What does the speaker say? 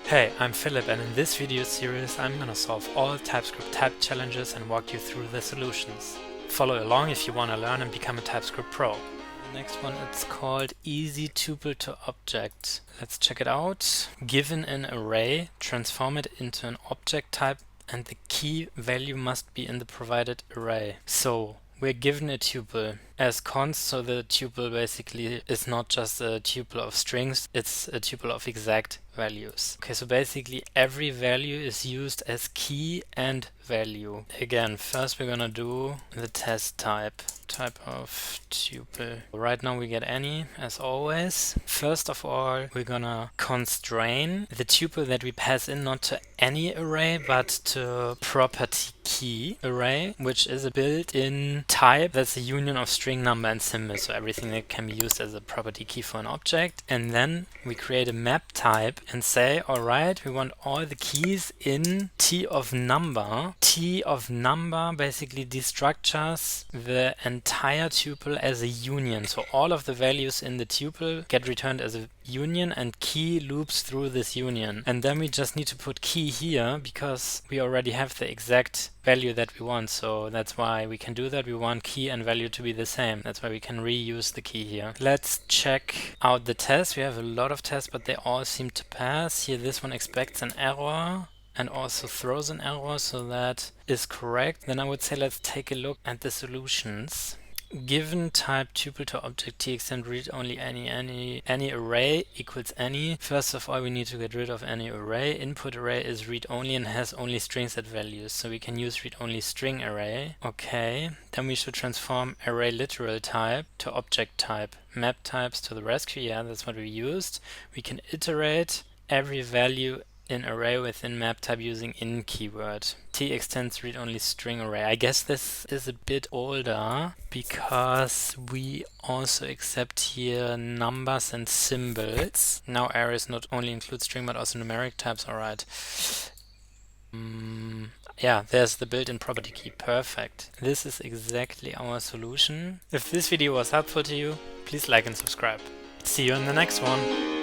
Hey, I'm Philip, and in this video series I'm gonna solve all TypeScript type challenges and walk you through the solutions. Follow along if you wanna learn and become a TypeScript pro. The next one, it's called Easy Tuple to Object. Let's check it out. Given an array, transform it into an object type and the key value must be in the provided array. So we're given a tuple as const, so the tuple basically is not just a tuple of strings, it's a tuple of exact values. Okay, so basically every value is used as key and value. Again, first we're gonna do the test type of tuple. Right now we get any, as always. First of all, we're gonna constrain the tuple that we pass in not to any array, but to property key array, which is a built-in type that's a union of string, number, and symbol, so everything that can be used as a property key for an object. And then we create a map type and say, alright, we want all the keys in T of number. T of number basically destructures the entire tuple as a union, so all of the values in the tuple get returned as a union and key loops through this union. And then we just need to put key here because we already have the exact value that we want, so that's why we can do that. We want key and value to be the same. That's why we can reuse the key here. Let's check out the tests. We have a lot of tests, but they all seem to pass. Here this one expects an error and also throws an error, so that is correct. Then I would say let's take a look at the solutions. Given type tuple to object t extend read only any array equals any. First of all, we need to get rid of any array. Input array is read only and has only strings at values, so we can use read only string array. Okay, then we should transform array literal type to object type. Map types to the rescue, yeah, that's what we used. We can iterate every value in array within map type using in keyword. T extends read only string array. I guess this is a bit older because we also accept here numbers and symbols. Now arrays not only include string but also numeric types. Alright. Yeah, there's the built-in property key. Perfect. This is exactly our solution. If this video was helpful to you, please like and subscribe. See you in the next one.